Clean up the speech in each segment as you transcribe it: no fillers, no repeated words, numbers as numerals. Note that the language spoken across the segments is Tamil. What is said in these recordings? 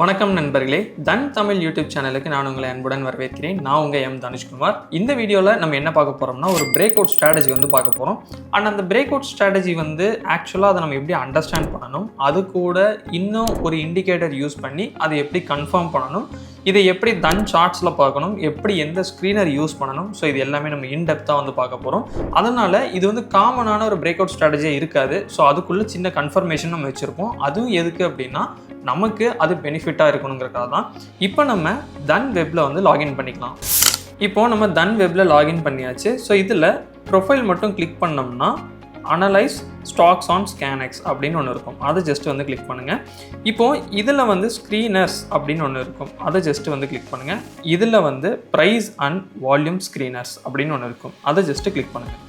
வணக்கம் நண்பர்களே, தன் தமிழ் யூடியூப் சேனலுக்கு நான் உங்களை அன்புடன் வரவேற்கிறேன். நான் உங்கள் எம் தனுஷ்குமார். இந்த வீடியோவில் நம்ம என்ன பார்க்க போகிறோம்னா, ஒரு பிரேக் அவுட் ஸ்ட்ராட்டஜி வந்து பார்க்க போகிறோம். அண்ட் அந்த பிரேக் அவுட் ஸ்ட்ராட்டஜி வந்து ஆக்சுவலாக அதை நம்ம எப்படி அண்டர்ஸ்டாண்ட் பண்ணணும், அது கூட இன்னும் ஒரு இண்டிகேட்டர் யூஸ் பண்ணி அதை எப்படி கன்ஃபார்ம் பண்ணணும், இதை எப்படி தன் சார்ட்ஸில் பார்க்கணும், எப்படி எந்த ஸ்க்ரீனர் யூஸ் பண்ணணும், ஸோ இது எல்லாமே நம்ம இன்டெப்த்தாக வந்து பார்க்க போகிறோம். அதனால் இது வந்து காமனான ஒரு பிரேக் அவுட் ஸ்ட்ராட்டஜியாக இருக்காது. ஸோ அதுக்குள்ளே சின்ன கன்ஃபர்மேஷன் நம்ம வச்சுருப்போம். அதுவும் எதுக்கு அப்படின்னா, நமக்கு அது பெனிஃபிட்டாக இருக்கணுங்கிறக்காக தான். இப்போ நம்ம தன் வெப்பில் வந்து லாகின் பண்ணிக்கலாம். இப்போது நம்ம தன் வெப்பில் லாகின் பண்ணியாச்சு. ஸோ இதில் ப்ரொஃபைல் மட்டும் கிளிக் பண்ணோம்னா அனலைஸ் ஸ்டாக்ஸ் ஆன் ஸ்கேன்எக்ஸ் அப்படின்னு ஒன்று இருக்கும். அதை ஜஸ்ட் வந்து கிளிக் பண்ணுங்கள். இப்போது இதில் வந்து ஸ்க்ரீனர்ஸ் அப்படின்னு ஒன்று இருக்கும். அதை ஜஸ்ட் வந்து கிளிக் பண்ணுங்கள். இதில் வந்து ப்ரைஸ் அண்ட் வால்யூம் ஸ்க்ரீனர்ஸ் அப்படின்னு ஒன்று இருக்கும். அதை ஜஸ்ட்டு கிளிக் பண்ணுங்கள்.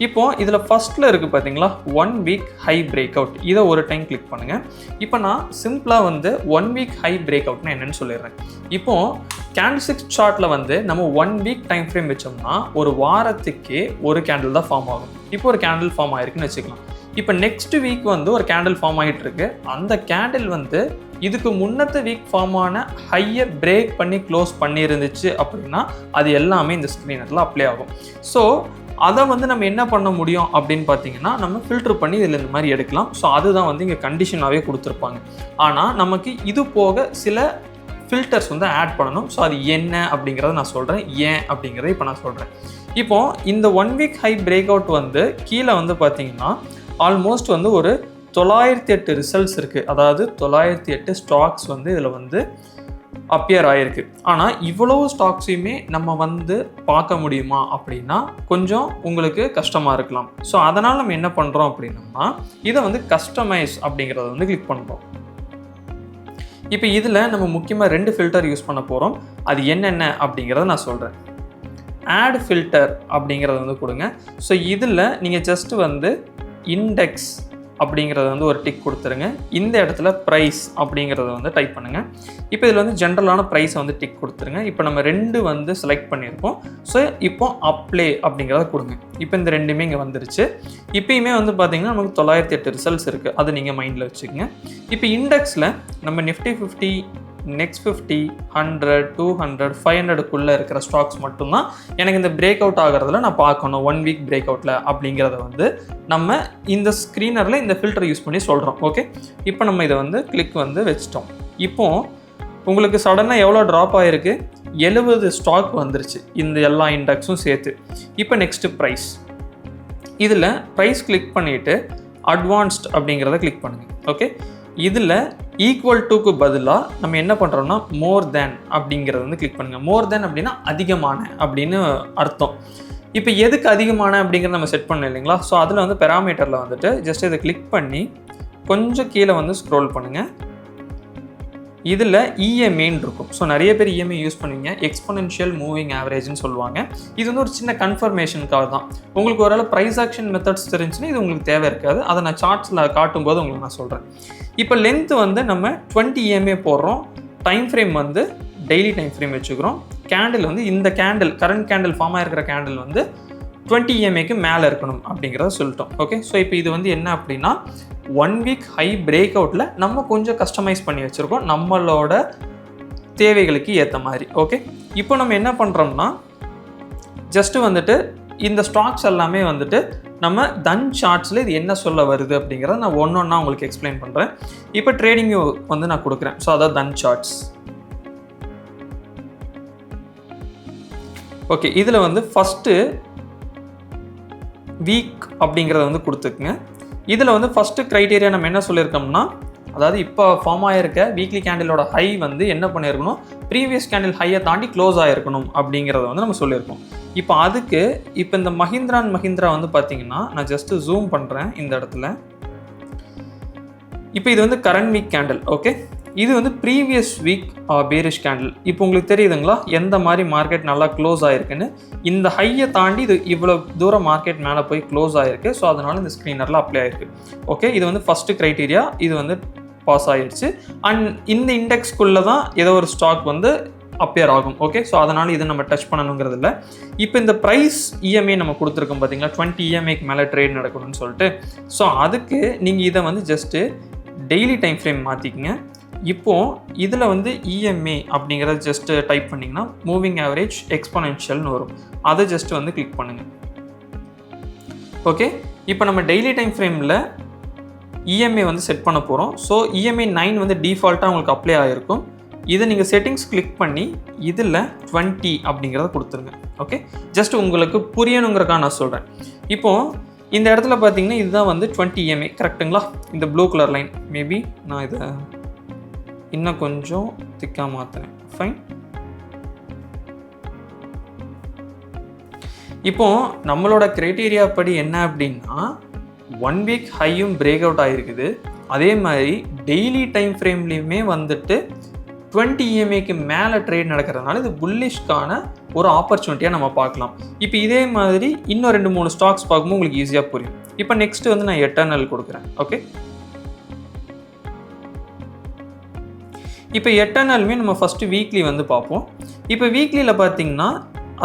இப்போது இதில் ஃபஸ்ட்டில் இருக்குது பார்த்தீங்களா, 1 வீக் ஹை பிரேக் அவுட். இதை ஒரு டைம் கிளிக் பண்ணுங்கள். இப்போ நான் சிம்பிளாக வந்து 1 வீக் ஹை பிரேக் அவுட்னா என்னென்னு சொல்லிடுறேன். இப்போது கேண்டில்ஸ்டிக் சார்ட்டில் வந்து நம்ம 1 வீக் டைம் ஃப்ரேம் வச்சோம்னா ஒரு வாரத்துக்கே ஒரு கேண்டில் தான் ஃபார்ம் ஆகும். இப்போ ஒரு கேண்டில் ஃபார்ம் ஆகிருக்குன்னு வச்சுக்கலாம். இப்போ நெக்ஸ்ட் வீக் வந்து ஒரு கேண்டில் ஃபார்ம் ஆகிட்டு இருக்கு. அந்த கேண்டில் வந்து இதுக்கு முன்னத்த வீக் ஃபார்ம் ஆன ஹையை பிரேக் பண்ணி க்ளோஸ் பண்ணியிருந்துச்சு அப்படின்னா அது எல்லாமே இந்த ஸ்க்ரீனரில் அப்ளை ஆகும். ஸோ அதை வந்து நம்ம என்ன பண்ண முடியும் அப்படின்னு பார்த்தீங்கன்னா, நம்ம ஃபில்டர் பண்ணி இதில் இந்த மாதிரி எடுக்கலாம். ஸோ அதுதான் வந்து இங்கே கண்டிஷனாகவே கொடுத்துருப்பாங்க. ஆனால் நமக்கு இது போக சில ஃபில்டர்ஸ் வந்து ஆட் பண்ணணும். ஸோ அது என்ன அப்படிங்கிறத நான் சொல்கிறேன், ஏன் அப்படிங்கிறத இப்போ நான் சொல்கிறேன். இப்போது இந்த 1 வீக் ஹை பிரேக் அவுட் வந்து கீழே வந்து பார்த்தீங்கன்னா ஆல்மோஸ்ட் வந்து ஒரு 908 ரிசல்ட்ஸ் இருக்குது. அதாவது 908 ஸ்டாக்ஸ் வந்து இதில் வந்து அப்பியர் ஆகிருக்கு. ஆனால் இவ்வளோ ஸ்டாக்ஸையுமே நம்ம வந்து பார்க்க முடியுமா அப்படின்னா கொஞ்சம் உங்களுக்கு கஷ்டமாக இருக்கலாம். ஸோ அதனால் நம்ம என்ன பண்ணுறோம் அப்படின்னா, இதை வந்து கஸ்டமைஸ் அப்படிங்கிறத வந்து கிளிக் பண்ணுறோம். இப்போ இதில் நம்ம முக்கியமாக 2 ஃபில்டர் யூஸ் பண்ண போகிறோம். அது என்னென்ன அப்படிங்கிறத நான் சொல்கிறேன். ஆட் ஃபில்டர் அப்படிங்கிறத வந்து கொடுங்க. ஸோ இதில் நீங்கள் ஜஸ்ட்டு வந்து இண்டெக்ஸ் அப்படிங்கிறத வந்து ஒரு டிக் கொடுத்துருங்க. இந்த இடத்துல ப்ரைஸ் அப்படிங்கிறத வந்து டைப் பண்ணுங்கள். இப்போ இதில் வந்து ஜென்ரலான ப்ரைஸை வந்து டிக் கொடுத்துருங்க. இப்போ நம்ம 2 வந்து செலக்ட் பண்ணியிருக்கோம். ஸோ இப்போ அப்ளை அப்படிங்கிறத கொடுங்க. இப்போ இந்த 2மே இங்கே வந்துருச்சு. இப்போயுமே வந்து பார்த்திங்கன்னா நமக்கு 908 ரிசல்ட்ஸ் இருக்குது. அது நீங்கள் மைண்டில் வச்சுக்கோங்க. இப்போ இண்டெக்ஸில் நம்ம நிஃப்டி 50, நெக்ஸ்ட் 50, 100, 200, 500க்குள்ளே இருக்கிற ஸ்டாக்ஸ் மட்டும்தான் எனக்கு இந்த பிரேக் அவுட் ஆகிறதுல நான் பார்க்கணும் 1 வீக் பிரேக் அவுட்டில் அப்படிங்கிறத வந்து நம்ம இந்த ஸ்க்ரீனரில் இந்த ஃபில்டர் யூஸ் பண்ணி சொல்கிறோம். ஓகே, இப்போ நம்ம இதை வந்து கிளிக் வந்து வச்சிட்டோம். இப்போது உங்களுக்கு சடனாக எவ்வளோ ட்ராப் ஆகிருக்கு, 70 ஸ்டாக் வந்துருச்சு இந்த எல்லா இண்டெக்ஸும் சேர்த்து. இப்போ நெக்ஸ்ட்டு ப்ரைஸ். இதில் ப்ரைஸ் கிளிக் பண்ணிவிட்டு அட்வான்ஸ்ட் அப்படிங்கிறத கிளிக் பண்ணுங்கள். ஓகே, இதில் ஈக்குவல் டுக்கு பதிலாக நம்ம என்ன பண்ணுறோம்னா மோர் தேன் அப்படிங்கிறத வந்து கிளிக் பண்ணுங்கள். மோர் தேன் அப்படின்னா அதிகமான அப்படின்னு அர்த்தம். இப்போ எதுக்கு அதிகமான அப்படிங்கிறத நம்ம செட் பண்ணோம் இல்லைங்களா. ஸோ அதில் வந்து பெராமீட்டரில் வந்துட்டு ஜஸ்ட் இதை கிளிக் பண்ணி கொஞ்சம் கீழே வந்து ஸ்க்ரோல் பண்ணுங்கள். இதில் இஎம்ஏன்னு இருக்கும். ஸோ நிறைய பேர் இஎம்ஏ யூஸ் பண்ணுவீங்க. எக்ஸ்பொனென்ஷியல் மூவிங் ஆவரேஜ்னு சொல்லுவாங்க. இது வந்து ஒரு சின்ன கன்ஃபர்மேஷனுக்காக தான். உங்களுக்கு ஒரு ப்ரைஸ் ஆக்ஷன் மெத்தட்ஸ் தெரிஞ்சுன்னா இது உங்களுக்கு தேவை இருக்காது. அதை நான் சார்ட்ஸில் காட்டும்போது உங்களுக்கு நான் சொல்கிறேன். இப்போ லென்த் வந்து நம்ம 20 இஎம்ஏ போடுறோம். டைம் ஃப்ரேம் வந்து டெய்லி டைம் ஃப்ரேம் வச்சுக்கிறோம். கேண்டில் வந்து இந்த கேண்டில் கரண்ட் கேண்டில் ஃபார்ம் ஆகிருக்கிற கேண்டில் வந்து 20 இஎம்ஏக்கு மேலே இருக்கணும் அப்படிங்கிறத சொல்லிட்டோம். ஓகே, ஸோ இப்போ இது வந்து என்ன அப்படின்னா 1 வீக் ஹை பிரேக் அவுட்டில் நம்ம கொஞ்சம் கஸ்டமைஸ் பண்ணி வச்சுருக்கோம் நம்மளோட தேவைகளுக்கு ஏற்ற மாதிரி. ஓகே, இப்போ நம்ம என்ன பண்ணுறோம்னா ஜஸ்ட்டு வந்துட்டு இந்த ஸ்டாக்ஸ் எல்லாமே வந்துட்டு நம்ம தன் சார்ட்ஸில் இது என்ன சொல்ல வருது அப்படிங்கிறத நான் ஒன்றா உங்களுக்கு எக்ஸ்பிளைன் பண்ணுறேன். இப்போ ட்ரேடிங் வியூ வந்து நான் கொடுக்குறேன். ஸோ அதாவது தன் சார்ட்ஸ். ஓகே, இதில் வந்து ஃபஸ்ட்டு வீக் அப்படிங்கிறத வந்து கொடுத்துக்குங்க. இதில் வந்து ஃபஸ்ட்டு க்ரைட்டீரியா நம்ம என்ன சொல்லியிருக்கோம்னா, அதாவது இப்போ ஃபார்ம் ஆகிருக்க வீக்லி கேண்டிலோட ஹை வந்து என்ன பண்ணியிருக்கணும், ப்ரீவியஸ் கேண்டில் ஹையை தாண்டி க்ளோஸ் ஆகிருக்கணும் அப்படிங்கிறத வந்து நம்ம சொல்லியிருக்கோம். இப்போ அதுக்கு இப்போ இந்த மஹிந்திரா வந்து பார்த்தீங்கன்னா நான் ஜஸ்ட்டு ஜூம் பண்ணுறேன் இந்த இடத்துல. இப்போ இது வந்து கரண்ட் வீக் கேண்டில். ஓகே, இது வந்து ப்ரீவியஸ் வீக் பேரிஷ் கேண்டில். இப்போ உங்களுக்கு தெரியுதுங்களா எந்த மாதிரி மார்க்கெட் நல்லா க்ளோஸ் ஆகிருக்குன்னு. இந்த ஹையை தாண்டி இது இவ்வளோ தூரம் மார்க்கெட் மேலே போய் க்ளோஸ் ஆகிருக்கு. ஸோ அதனால் இந்த ஸ்க்ரீனரில் அப்ளை ஆகிருக்கு. ஓகே, இது வந்து ஃபஸ்ட்டு க்ரைட்டீரியா. இது வந்து பாஸ் ஆகிடுச்சு. அண்ட் இந்த இண்டெக்ஸ்க்குள்ளே தான் ஏதோ ஒரு ஸ்டாக் வந்து அப்பியர் ஆகும். ஓகே, ஸோ அதனால் இதை நம்ம டச் பண்ணணுங்கிறது இல்லை. இப்போ இந்த ப்ரைஸ் இஎம்ஐ நம்ம கொடுத்துருக்கோம் பார்த்தீங்களா, 20 இஎம்ஐக்கு மேலே ட்ரேட் நடக்கணும்னு சொல்லிட்டு. ஸோ அதுக்கு நீங்கள் இதை வந்து ஜஸ்ட்டு டெய்லி டைம் ஃப்ரேம் மாற்றிக்கிங்க. இப்போது இதில் வந்து இஎம்ஏ அப்படிங்கிறத ஜஸ்ட்டு டைப் பண்ணிங்கன்னா மூவிங் ஆவரேஜ் எக்ஸ்பொனென்ஷியல்னு வரும். அதை ஜஸ்ட்டு வந்து கிளிக் பண்ணுங்கள். ஓகே, இப்போ நம்ம டெய்லி டைம் ஃப்ரேமில் இஎம்ஏ வந்து செட் பண்ண போகிறோம். ஸோ இஎம்ஐ 9 வந்து டிஃபால்ட்டாக உங்களுக்கு அப்ளை ஆகிருக்கும். இதை நீங்கள் செட்டிங்ஸ் கிளிக் பண்ணி இதில் 20 அப்படிங்கிறத கொடுத்துருங்க. ஓகே, ஜஸ்ட் உங்களுக்கு புரியணுங்கிறக்காக நான் சொல்கிறேன். இப்போது இந்த இடத்துல பார்த்தீங்கன்னா இதுதான் வந்து 20 இஎம்ஐ கரெக்டுங்களா? இந்த ப்ளூ கலர் லைன். மேபி நான் இதை இன்னும் கொஞ்சம் திக்காக மாற்றுறேன். ஃபைன். இப்போது நம்மளோட க்ரைட்டீரியா படி என்ன அப்படின்னா 1 வீக் ஹையும் பிரேக் அவுட் ஆகிருக்குது. அதே மாதிரி டெய்லி டைம் ஃப்ரேம்லேயுமே வந்துட்டு 20 இஎம்ஐக்கு மேலே ட்ரேட் நடக்கிறதுனால இது புல்லிஷ்கான ஒரு ஆப்பர்ச்சுனிட்டியாக நம்ம பார்க்கலாம். இப்போ இதே மாதிரி இன்னும் 2-3 ஸ்டாக்ஸ் பார்க்கும்போது உங்களுக்கு ஈஸியாக புரியும். இப்போ நெக்ஸ்ட்டு வந்து நான் எட்டர்னல் கொடுக்குறேன். ஓகே, இப்போ எட்டர்னலுமே நம்ம ஃபஸ்ட்டு வீக்லி வந்து பார்ப்போம். இப்போ வீக்லியில் பார்த்தீங்கன்னா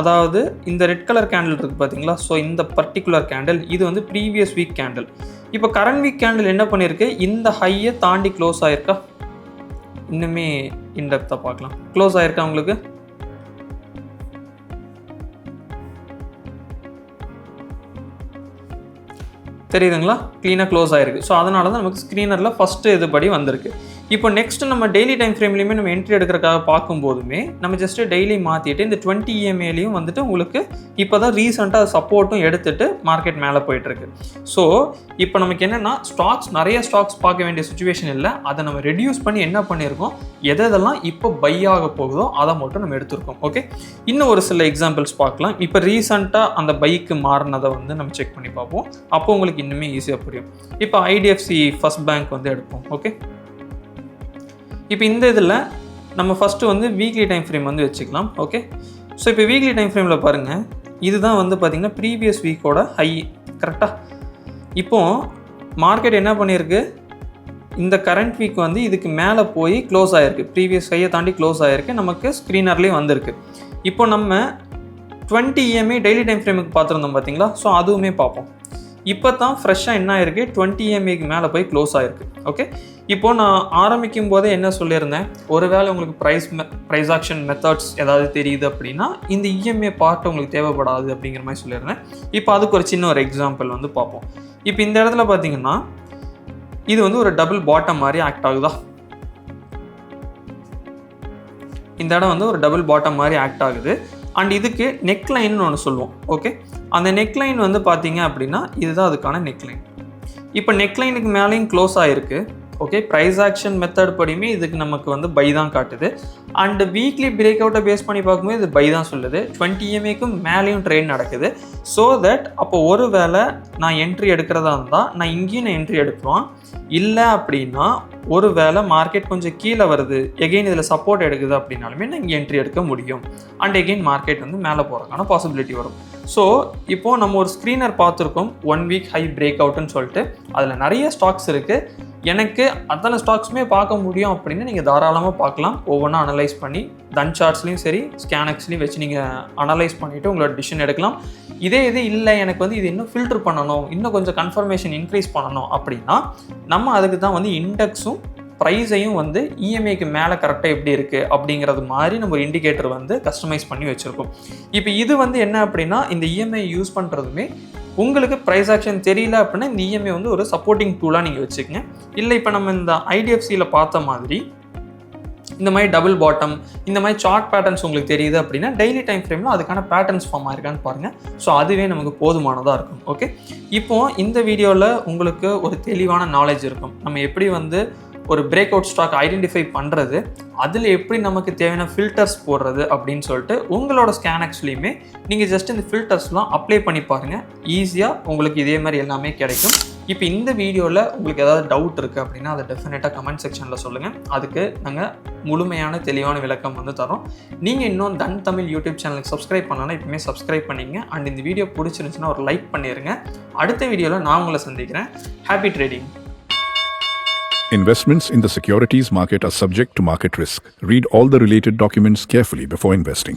அதாவது இந்த ரெட் கலர் கேண்டில் இருக்குது பார்த்தீங்களா? ஸோ இந்த பர்டிகுலர் கேண்டில் இது வந்து ப்ரீவியஸ் வீக் கேண்டில். இப்போ கரண்ட் வீக் கேண்டில் என்ன பண்ணியிருக்கு? இந்த ஹையை தாண்டி க்ளோஸ் ஆகிருக்கா? இன்னுமே இன்டெப்த்தாக பார்க்கலாம். க்ளோஸ் ஆகிருக்கா உங்களுக்கு? தெரியுதுங்களா? க்ளீனாக க்ளோஸ் ஆகிருக்கு. ஸோ அதனால தான் நமக்கு ஸ்க்ரீனரில் ஃபஸ்ட்டு இதுபடி வந்திருக்கு. இப்போ நெக்ஸ்ட் நம்ம டெய்லி டைம் ஃப்ரேம்லேயுமே நம்ம என்ட்ரி எடுக்கிறதுக்காக பார்க்கும்போதுமே நம்ம ஜஸ்ட்டு டெய்லி மாற்றிட்டு இந்த 20 இஎம்ஏலையும் வந்துட்டு உங்களுக்கு இப்போ தான் ரீசெண்டாக சப்போர்ட்டும் எடுத்துகிட்டு மார்க்கெட் மேலே போயிட்டுருக்கு. ஸோ இப்போ நமக்கு என்னென்னா நிறைய ஸ்டாக்ஸ் பார்க்க வேண்டிய சுச்சுவேஷன் இல்லை. அதை நம்ம ரெடியூஸ் பண்ணி என்ன பண்ணியிருக்கோம், எதெல்லாம் இப்போ பை ஆக போகுதோ அதை மட்டும் நம்ம எடுத்திருக்கோம். ஓகே, இன்னும் ஒரு சில எக்ஸாம்பிள்ஸ் பார்க்கலாம். இப்போ ரீசெண்டாக அந்த பைக்கு மாறினதை வந்து நம்ம செக் பண்ணி பார்ப்போம். அப்போ உங்களுக்கு இன்னுமே ஈஸியாக புரியும். இப்போ ஐடிஎஃப்சி ஃபர்ஸ்ட் பேங்க் வந்து எடுப்போம். ஓகே, இப்போ இந்த இதில் நம்ம ஃபஸ்ட்டு வந்து வீக்லி டைம் ஃப்ரேம் வந்து வச்சுக்கலாம். ஓகே, ஸோ இப்போ வீக்லி டைம் ஃப்ரேமில் பாருங்கள், இதுதான் வந்து பார்த்திங்கன்னா ப்ரீவியஸ் வீக்கோட ஹை கரெக்டாக. இப்போது மார்க்கெட் என்ன பண்ணியிருக்கு, இந்த கரண்ட் வீக் வந்து இதுக்கு மேலே போய் க்ளோஸ் ஆகிருக்கு. ப்ரீவியஸ் ஹையை தாண்டி க்ளோஸ் ஆகிருக்கு. நமக்கு ஸ்க்ரீனர்லேயும் வந்திருக்கு. இப்போ நம்ம 20 இஎம்ஐ டெய்லி டைம் ஃப்ரேமுக்கு பார்த்துருந்தோம் பார்த்தீங்களா? ஸோ அதுவுமே பார்ப்போம். இப்போ தான் ஃப்ரெஷ்ஷாக என்ன ஆயிருக்கு, 20 இஎம்ஐக்கு மேலே போய் க்ளோஸ் ஆகிருக்கு. ஓகே, இப்போது நான் ஆரம்பிக்கும் போதே என்ன சொல்லியிருந்தேன், ஒருவேளை உங்களுக்கு ப்ரைஸ் ஆக்ஷன் மெத்தட்ஸ் ஏதாவது தெரியுது அப்படின்னா இந்த இஎம்ஐ பார்ட் உங்களுக்கு தேவைப்படாது அப்படிங்கிற மாதிரி சொல்லியிருந்தேன். இப்போ அதுக்கு ஒரு சின்ன ஒரு எக்ஸாம்பிள் வந்து பார்ப்போம். இப்போ இந்த இடத்துல பார்த்தீங்கன்னா இது வந்து ஒரு டபுள் பாட்டம் மாதிரி ஆக்ட் ஆகுதா? இந்த இடம் வந்து ஒரு டபுள் பாட்டம் மாதிரி ஆக்ட் ஆகுது. அண்ட் இதுக்கு நெக்லைன்னு ஒன்று சொல்லுவோம். ஓகே, அந்த நெக்லைன் வந்து பார்த்தீங்க அப்படின்னா இதுதான் அதுக்கான நெக்லைன். இப்போ நெக்லைனுக்கு மேலேயும் க்ளோஸ் ஆகிருக்கு. ஓகே, ப்ரைஸ் ஆக்ஷன் மெத்தட் படியுமே இதுக்கு நமக்கு வந்து பை தான் காட்டுது. அண்ட் வீக்லி பிரேக் அவுட்டை பேஸ் பண்ணி பார்க்கும்போது இது பை தான் சொல்லுது. 20 இஎம்ஐக்கும் மேலேயும் ட்ரேட் நடக்குது. ஸோ தட் அப்போ ஒரு வேளை நான் என்ட்ரி எடுக்கிறதா இருந்தால் நான் இங்கேயும் நான் என்ட்ரி எடுப்பேன். இல்லை அப்படின்னா ஒரு வேளை மார்க்கெட் கொஞ்சம் கீழே வருது, எகெயின் இதில் சப்போர்ட் எடுக்குது அப்படின்னாலுமே நான் இங்கே என்ட்ரி எடுக்க முடியும். அண்ட் எகெயின் மார்க்கெட் வந்து மேலே போகிறதுக்கான பாசிபிலிட்டி வரும். ஸோ இப்போது நம்ம ஒரு ஸ்க்ரீனர் பார்த்துருக்கோம் 1 வீக் ஹை பிரேக் அவுட்டுன்னு சொல்லிட்டு. அதில் நிறைய ஸ்டாக்ஸ் இருக்குது. எனக்கு அத்தனை ஸ்டாக்ஸுமே பார்க்க முடியும் அப்படின்னு நீங்கள் தாராளமாக பார்க்கலாம். ஒவ்வொன்றா அனலைஸ் பண்ணி தன் சார்ட்ஸ்லையும் சரி ஸ்கேனக்ஸ்லையும் வச்சு நீங்கள் அனலைஸ் பண்ணிவிட்டு உங்களோட டிசிஷன் எடுக்கலாம். இதே இது இல்லை எனக்கு வந்து இது இன்னும் ஃபில்டர் பண்ணணும், இன்னும் கொஞ்சம் கன்ஃபர்மேஷன் இன்க்ரீஸ் பண்ணணும் அப்படின்னா நம்ம அதுக்கு தான் வந்து இண்டெக்ஸும் ப்ரைஸையும் வந்து இஎம்ஐக்கு மேலே கரெக்டாக எப்படி இருக்குது அப்படிங்கிறது மாதிரி நம்ம ஒரு இண்டிகேட்டர் வந்து கஸ்டமைஸ் பண்ணி வச்சுருக்கோம். இப்போ இது வந்து என்ன அப்படின்னா இந்த இஎம்ஐ யூஸ் பண்ணுறதுமே உங்களுக்கு ப்ரைஸ் ஆக்ஷன் தெரியல அப்படின்னா இந்த இஎம்ஐ வந்து ஒரு சப்போர்ட்டிங் டூலாக நீங்கள் வச்சுக்கங்க. இல்லை இப்போ நம்ம இந்த ஐடிஎஃப்சியில் பார்த்த மாதிரி இந்த மாதிரி டபுள் பாட்டம் இந்த மாதிரி சார்ட் பேட்டர்ன்ஸ் உங்களுக்கு தெரியுது அப்படின்னா டெய்லி டைம் ஃப்ரேமில் அதுக்கான பேட்டர்ன்ஸ் ஃபார்ம் ஆயிருக்கான்னு பாருங்கள். ஸோ அதுவே நமக்கு போதுமானதாக இருக்கும். ஓகே, இப்போது இந்த வீடியோவில் உங்களுக்கு ஒரு தெளிவான நாலேஜ் இருக்கும். நம்ம எப்படி வந்து ஒரு பிரேக் அவுட் ஸ்டாக் ஐடென்டிஃபை பண்ணுறது, அதில் எப்படி நமக்கு தேவையான ஃபில்டர்ஸ் போடுறது அப்படின்னு சொல்லிட்டு உங்களோட ஸ்கேனக்ஸ்லையுமே நீங்கள் ஜஸ்ட் இந்த ஃபில்டர்ஸ்லாம் அப்ளை பண்ணி பாருங்கள். ஈஸியாக உங்களுக்கு இதே மாதிரி எல்லாமே கிடைக்கும். இப்போ இந்த வீடியோவில் உங்களுக்கு ஏதாவது டவுட் இருக்குது அப்படின்னா அதை டெஃபினட்டாக கமெண்ட் செக்ஷனில் சொல்லுங்கள். அதுக்கு நாங்கள் முழுமையான தெளிவான விளக்கம் வந்து தரோம். நீங்கள் இன்னும் தன் தமிழ் யூடியூப் சேனலுக்கு சப்ஸ்கிரைப் பண்ணலாம், இப்போமே சப்ஸ்கிரைப் பண்ணிங்க. அண்ட் இந்த வீடியோ பிடிச்சிருந்துச்சுன்னா ஒரு லைக் பண்ணிடுங்க. அடுத்த வீடியோவில் நான் உங்களை சந்திக்கிறேன். Happy trading. Investments in the securities market are subject to market risk. Read all the related documents carefully before investing.